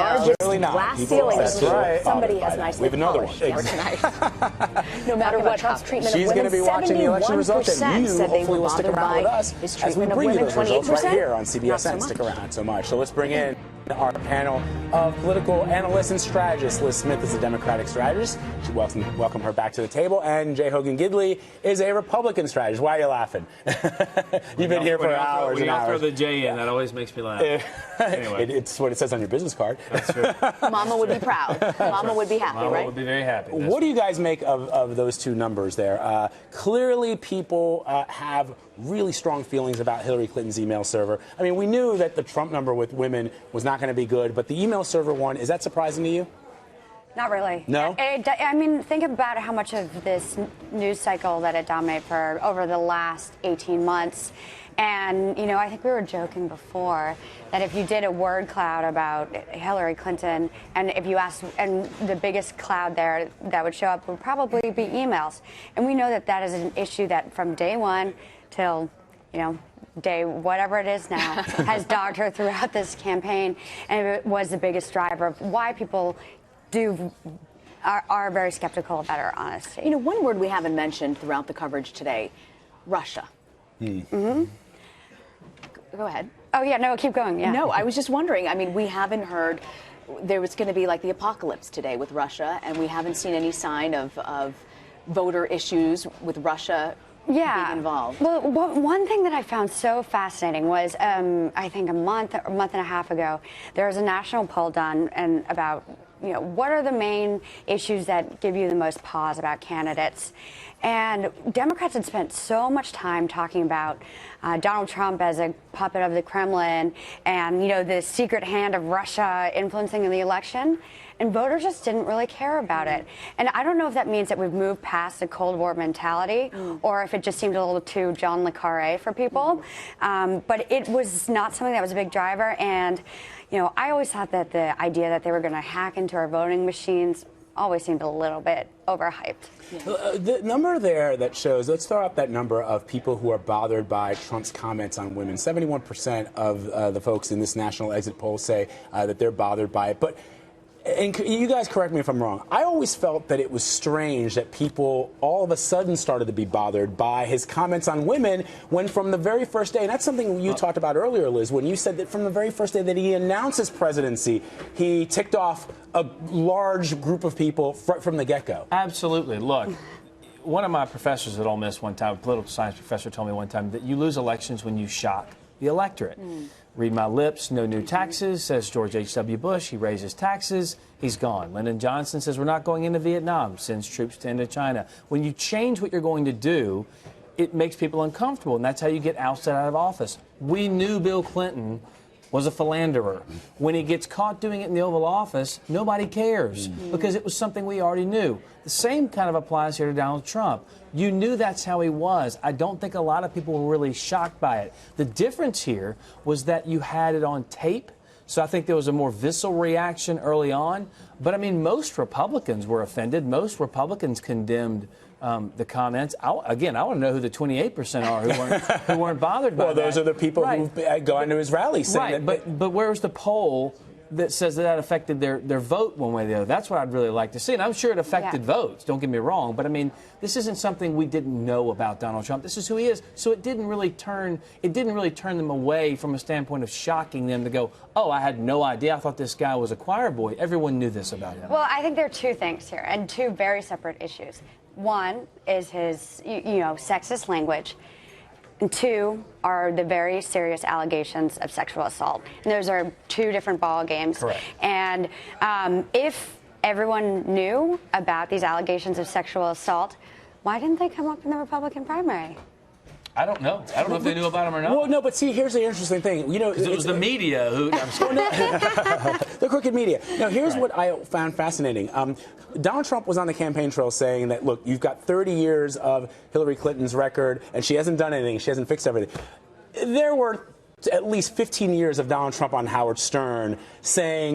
largest clearly not. glass ceiling. That's right. Somebody has nicely We have another one. tonight. No matter what Trump's treatment She's of women, going to be watching the election results, and you said they hopefully were will stick bothered around with by us his as we treatment of bring you women. those results right 28%? here on Not CBSN. so much. Stick around so much. So let's bring in our panel of political analysts and strategists. Liz Smith is a Democratic strategist. She welcome her back to the table. And Jay Hogan Gidley is a Republican strategist. Why are you laughing? You've been here for hours and hours. Throw the J in. That always makes me laugh. Anyway. It's what it says on your business card. That's true. Mama would be proud. Mama would be happy, Mama right? would be very happy. What do you guys make of those two numbers there? Clearly, people have really strong feelings about Hillary Clinton's email server. I mean, we knew that the Trump number with women was not going to be good, but the email server one, is that surprising to you? Not really. No? I mean, think about how much of this news cycle that it dominated for over the last 18 months. And, you know, I think we were joking before that if you did a word cloud about Hillary Clinton, and if you asked, and the biggest cloud there that would show up would probably be emails. And we know that that is an issue that from day one till, you know, day whatever it is now has dogged her throughout this campaign, and it was the biggest driver of why people are very skeptical about her honesty. You know, one word we haven't mentioned throughout the coverage today, Russia. Mm-hmm. Go ahead. Oh, yeah, no, keep going, yeah. No, I was just wondering. I mean, we haven't heard there was going to be like the apocalypse today with Russia, and we haven't seen any sign of voter issues with Russia being involved. Well, one thing that I found so fascinating was, I think a month and a half ago, there was a national poll done and about, you know, what are the main issues that give you the most pause about candidates? And Democrats had spent so much time talking about Donald Trump as a puppet of the Kremlin and, you know, the secret hand of Russia influencing the election. And voters just didn't really care about it. And I don't know if that means that we've moved past the Cold War mentality or if it just seemed a little too John le Carré for people. But it was not something that was a big driver. And, you know, I always thought that the idea that they were going to hack into our voting machines always seemed a little bit overhyped. The number there that shows, let's throw out that number of people who are bothered by Trump's comments on women. 71% of the folks in this national exit poll say that they're bothered by it. But and you guys correct me if I'm wrong. I always felt that it was strange that people all of a sudden started to be bothered by his comments on women when from the very first day, and that's something you talked about earlier, Liz, when you said that from the very first day that he announced his presidency, he ticked off a large group of people from the get-go. Absolutely. Look, one of my professors at Ole Miss one time, a political science professor, told me one time that you lose elections when you shock the electorate. Read my lips, no new taxes, says George H.W. Bush. He raises taxes, he's gone. Lyndon Johnson says we're not going into Vietnam, sends troops to Indochina. When you change what you're going to do, it makes people uncomfortable, and that's how you get ousted out of office. We knew Bill Clinton was a philanderer. When he gets caught doing it in the Oval Office, nobody cares because it was something we already knew. The same kind of applies here to Donald Trump. You knew that's how he was. I don't think a lot of people were really shocked by it. The difference here was that you had it on tape. So I think there was a more visceral reaction early on. But, I mean, most Republicans were offended. Most Republicans condemned the comments. Again, I want to know who the 28% are who weren't bothered by that. Well, those are the people who've gone to his rally saying that. But where's the poll that says that affected their vote one way or the other? That's what I'd really like to see. And I'm sure it affected votes, don't get me wrong. But, I mean, this isn't something we didn't know about Donald Trump. This is who he is. So it didn't really turn them away from a standpoint of shocking them to go, oh, I had no idea. I thought this guy was a choir boy. Everyone knew this about him. Well, I think there are two things here and two very separate issues. One is his, sexist language. And two are the very serious allegations of sexual assault. And those are two different ball games. Correct. And if everyone knew about these allegations of sexual assault, why didn't they come up in the Republican primary? I don't know. I don't know if they knew about him or not. Well, no, but see, here's the interesting thing. You know, it was the media who. The crooked media. Now, here's what I found fascinating. Donald Trump was on the campaign trail saying that, look, you've got 30 years of Hillary Clinton's record, and she hasn't done anything. She hasn't fixed everything. There were at least 15 years of Donald Trump on Howard Stern saying